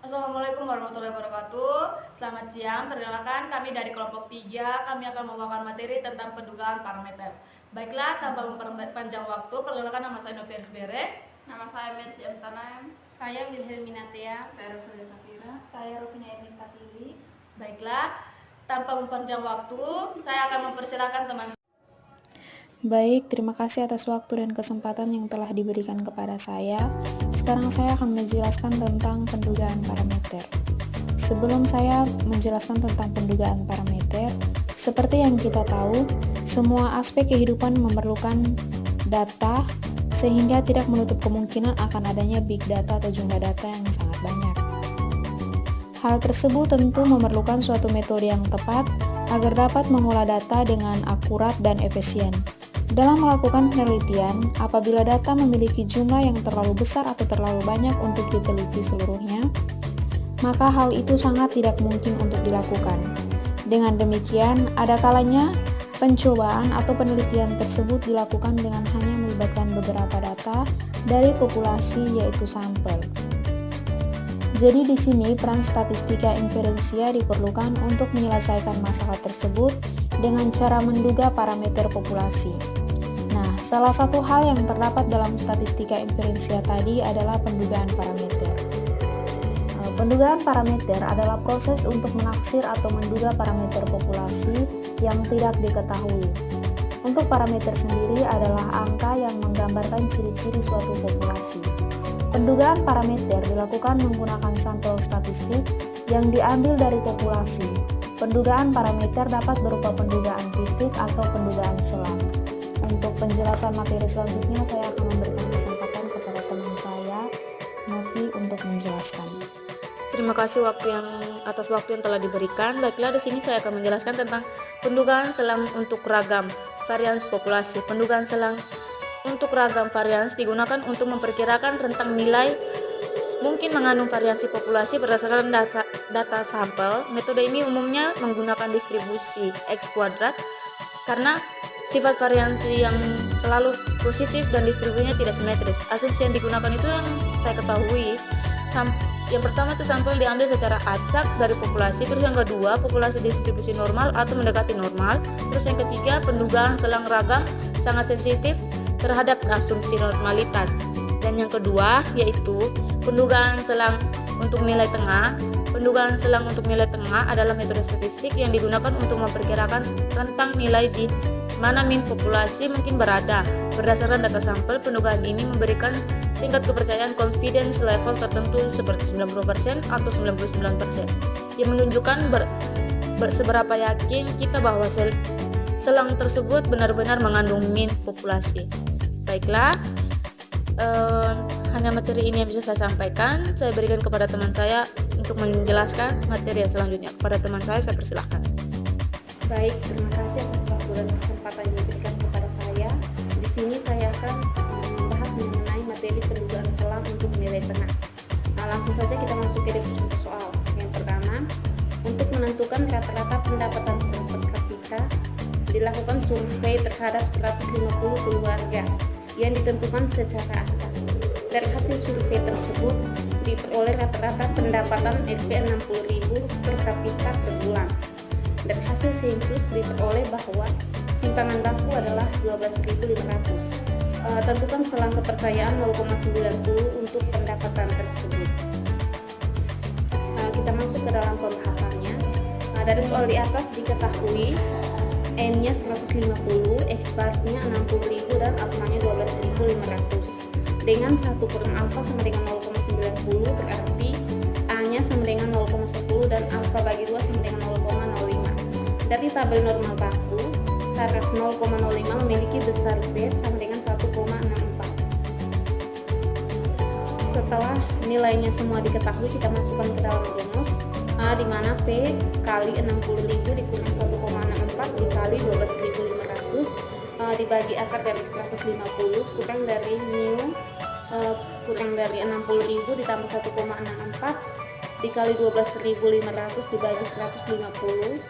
Assalamualaikum warahmatullahi wabarakatuh. Selamat siang, perkenalkan kami dari kelompok 3. Kami akan membawakan materi tentang pendugaan parameter. Baiklah, tanpa memperpanjang waktu, perkenalkan nama saya Noviaris Bere. Nama saya Mercy M. Tanam. Saya Wilhelmina Tea. Saya Rosalia Safira. Saya Rufina Ernest Katili. Baiklah, tanpa memperpanjang waktu, saya akan mempersilahkan teman. Baik, terima kasih atas waktu dan kesempatan yang telah diberikan kepada saya. Sekarang saya akan menjelaskan tentang pendugaan parameter. Sebelum saya menjelaskan tentang pendugaan parameter, seperti yang kita tahu, semua aspek kehidupan memerlukan data, sehingga tidak menutup kemungkinan akan adanya big data atau jumlah data yang sangat banyak. Hal tersebut tentu memerlukan suatu metode yang tepat agar dapat mengolah data dengan akurat dan efisien. Dalam melakukan penelitian, apabila data memiliki jumlah yang terlalu besar atau terlalu banyak untuk diteliti seluruhnya, maka hal itu sangat tidak mungkin untuk dilakukan. Dengan demikian, ada kalanya pencobaan atau penelitian tersebut dilakukan dengan hanya melibatkan beberapa data dari populasi, yaitu sampel. Jadi di sini peran statistika inferensia diperlukan untuk menyelesaikan masalah tersebut dengan cara menduga parameter populasi. Nah, salah satu hal yang terdapat dalam statistika inferensia tadi adalah pendugaan parameter. Pendugaan parameter adalah proses untuk menaksir atau menduga parameter populasi yang tidak diketahui. Untuk parameter sendiri adalah angka yang menggambarkan ciri-ciri suatu populasi. Pendugaan parameter dilakukan menggunakan sampel statistik yang diambil dari populasi. Pendugaan parameter dapat berupa pendugaan titik atau pendugaan selang. Untuk penjelasan materi selanjutnya, saya akan memberikan kesempatan kepada teman saya, Novi, untuk menjelaskan. Terima kasih atas waktu yang telah diberikan. Baiklah, di sini saya akan menjelaskan tentang pendugaan selang untuk ragam varians populasi. Pendugaan selang untuk ragam varians digunakan untuk memperkirakan rentang nilai mungkin mengandung variasi populasi berdasarkan data sampel. Metode ini umumnya menggunakan distribusi X kuadrat karena sifat variasi yang selalu positif dan distribusinya tidak simetris. Asumsi yang digunakan itu yang saya ketahui. Yang pertama itu sampel diambil secara acak dari populasi, terus yang kedua populasi distribusi normal atau mendekati normal, terus yang ketiga pendugaan selang ragam sangat sensitif terhadap asumsi normalitas, dan yang kedua yaitu pendugaan selang untuk nilai tengah. Pendugaan selang untuk nilai tengah adalah metode statistik yang digunakan untuk memperkirakan rentang nilai di mana min populasi mungkin berada. Berdasarkan data sampel, pendugaan ini memberikan tingkat kepercayaan confidence level tertentu seperti 90% atau 99% yang menunjukkan seberapa yakin kita bahwa selang tersebut benar-benar mengandung min populasi. Baiklah, hanya materi ini yang bisa saya sampaikan. Saya berikan kepada teman saya untuk menjelaskan materi yang selanjutnya. Kepada teman saya persilahkan. Baik, terima kasih atas waktu dan kesempatan yang diberikan kepada saya. Di sini saya akan membahas mengenai materi pendugaan selang untuk nilai tengah. Nah, langsung saja kita masuk ke definisi soal. Yang pertama, untuk menentukan rata-rata pendapatan per kapita, dilakukan survei terhadap 150 keluarga yang ditentukan secara acak. Dari hasil survei tersebut diperoleh rata-rata pendapatan SP 60.000 per kapita per bulan. Dan hasil sensus diperoleh bahwa simpanan baku adalah 12.500. Tentukan selang kepercayaan 0,90 untuk pendapatan tersebut. Kita masuk ke dalam pembahasannya. Dari soal di atas diketahui N-nya 150, X-bar-nya 60.000 dan alfanya 12.500. Dengan 1 kurang alfa sama dengan 0,90 berarti A-nya sama dengan 0,10 dan alfa bagi 2 sama dengan 0,05. Dari tabel normal baku, taraf 0,05 memiliki besar Z sama dengan 1,64. Setelah nilainya semua diketahui, kita masukkan ke dalam rumus, di mana P kali 60.000 dikurang 1,64 dikali 12.500 dibagi akar dari 150 kurang dari mu kurang dari 60.000 ditambah 1,64 dikali 12.500 dibagi 150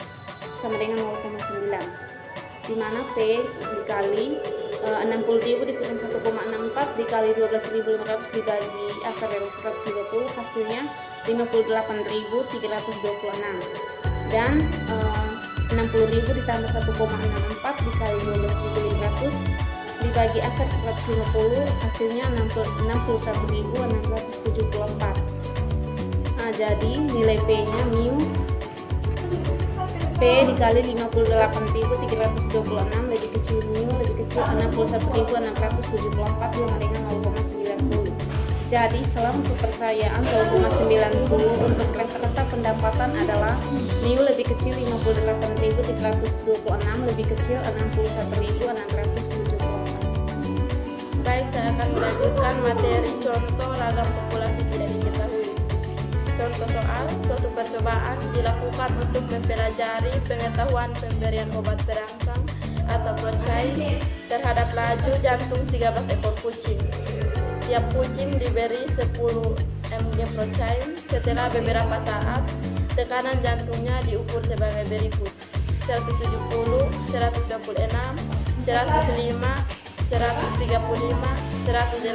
sama dengan 0,9, di mana P dikali 60.000 dikurang 1,64 dikali 12.500 dibagi akar dari 130, hasilnya 58.326. Dan 60.000 ditambah 1,64 dikali 12.500 dibagi akar 150, hasilnya 61.674. Nah, jadi nilai P nya mu P dikali 58.326 lebih kecil mu lebih kecil 61.674 sama dengan 0,90. Jadi selama kepercayaan 0,90 untuk rata-rata pendapatan adalah mu lebih kecil 58.326 lebih kecil 61.674. Baik, saya akan melanjutkan materi contoh ragam populasi tidak diketahui. Contoh soal, suatu percobaan dilakukan untuk mempelajari pengetahuan pemberian obat perangsang atau procaine terhadap laju jantung 13 ekor kucing. Tiap kucing diberi 10 mg procaine. Setelah beberapa saat, tekanan jantungnya diukur sebagai berikut: 170, 126, 105, 135, 186,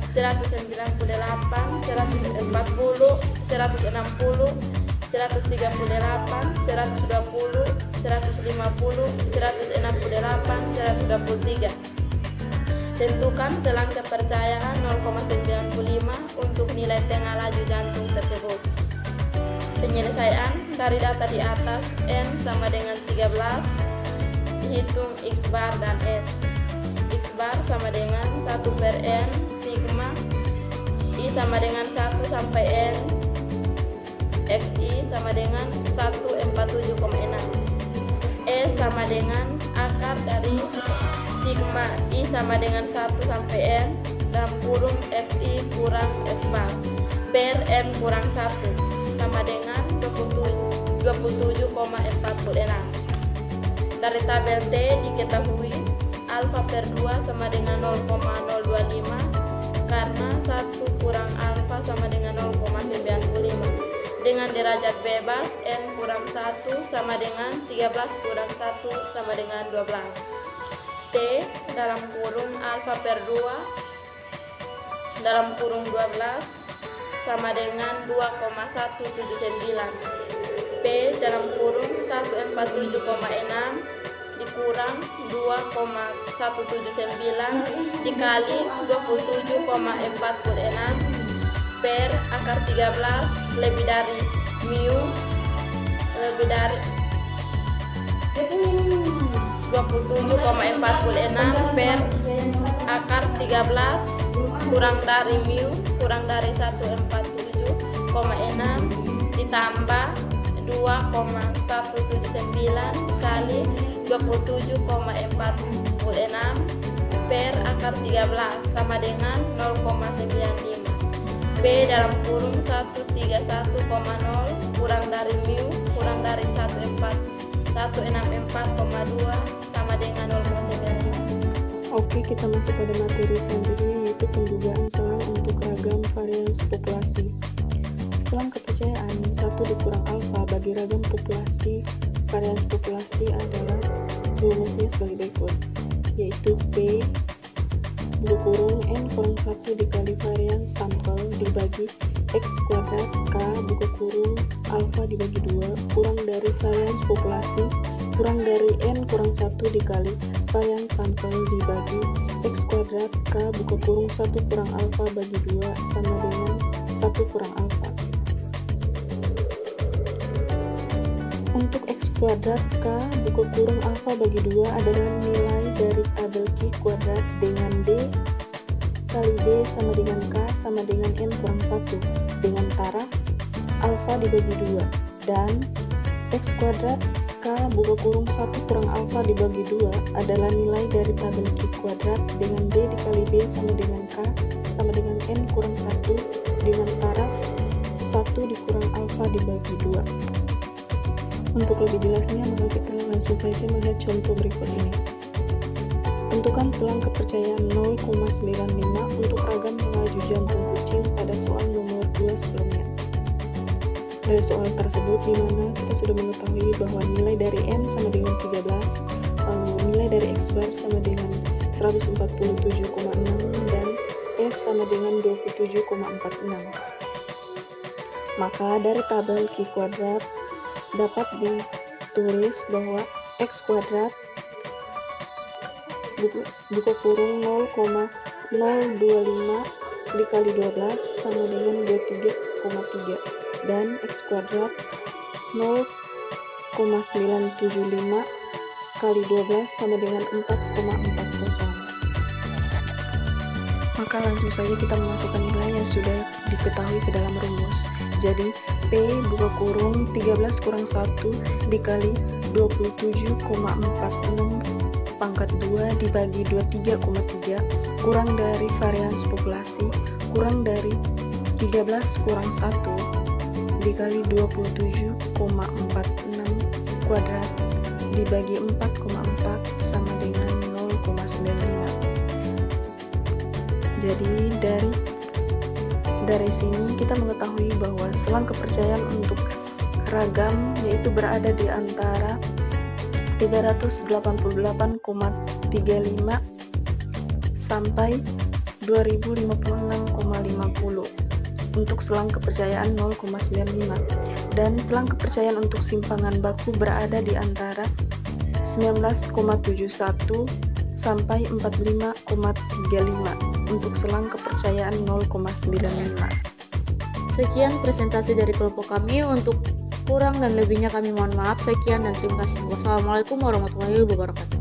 198, 140, 160, 138, 120, 128, 150, 168, 123. Tentukan selang kepercayaan 0,95 untuk nilai tengah laju jantung tersebut. Penyelesaian dari data di atas, N sama dengan 13, hitung X bar dan S. X bar sama dengan 1 per N sigma, I sama dengan 1 sampai N, XI sama dengan 147,6, E sama dengan akar dari sigma I sama dengan 1 sampai N dalam kurung XI kurang X bar per N kurang 1 sama dengan 27,46. Dari tabel T diketahui alfa per 2 sama dengan 0,025 karena 1 kurang alfa sama dengan 0,95. Dengan derajat bebas N kurang 1 sama dengan 13 kurang 1 sama dengan 12. T dalam kurung alfa per 2 dalam kurung 12 sama dengan 2,179. P dalam kurung 147,6 dikurang 2,179 dikali 27,46 per akar 13 lebih dari mu lebih dari 27,46 per akar 13 kurang dari mu kurang dari 147,6 ditambah 2,179 kali 27,46 per akar 13 sama dengan 0,95. B dalam kurung 131,0 kurang dari mu kurang dari 164,2 sama dengan 0,95. Oke, kita masuk pada materi selanjutnya, yaitu pendugaan selang untuk ragam varians populasi. Selang kepercayaan 1 dikurang alfa bagi ragam populasi varians populasi adalah rumusnya sebagai berikut, yaitu P buku kurung N kurang 1 dikali varians sampel dibagi X kuadrat K buku kurung alfa dibagi 2 kurang dari varians populasi kurang dari N kurang 1 dikali varians sampel dibagi X kuadrat K buku kurung 1 kurang alfa bagi 2 sama dengan 1 kurang alfa. Untuk X kuadrat K buku kurung alfa bagi 2 adalah nilai dari tabel Q kuadrat dengan D kali D sama dengan K sama dengan N kurang 1 dengan taraf alfa dibagi 2, dan X kuadrat K buku kurung 1 kurang alfa dibagi 2 adalah nilai dari tabel Q kuadrat dengan D dikali D sama dengan K sama dengan N kurang 1 dengan taraf 1 dikurang alfa dibagi 2. Untuk lebih jelasnya, maka kita langsung saja melihat contoh berikut ini. Tentukan selang kepercayaan 0,95 untuk ragam laju jantung kucing pada soal nomor 2 sebelumnya. Dari soal tersebut, di mana kita sudah mengetahui bahwa nilai dari N sama dengan 13, lalu mu nilai dari X bar sama dengan 147,6 dan S sama dengan 27,46. Maka dari tabel Q kuadrat dapat ditulis bahwa X kuadrat buka kurung 0,025 dikali 12 sama dengan 23,3 dan X kuadrat 0,975 kali 12 sama dengan 4,40. Maka langsung saja kita memasukkan nilai yang sudah diketahui ke dalam rumus. Jadi P buka kurung 13 kurang 1 dikali 27,46 pangkat 2 dibagi 23,3 kurang dari varians populasi kurang dari 13 kurang 1 dikali 27,46 kuadrat dibagi 4,4 sama dengan 0,95. Jadi dari sini kita mengetahui bahwa selang kepercayaan untuk ragam yaitu berada di antara 388,35 sampai 2056,50 untuk selang kepercayaan 0,95 dan selang kepercayaan untuk simpangan baku berada di antara 19,71 sampai 45,35 untuk selang kepercayaan 0,95. Sekian presentasi dari kelompok kami. Untuk kurang dan lebihnya kami mohon maaf. Sekian dan terima kasih. Wassalamualaikum warahmatullahi wabarakatuh.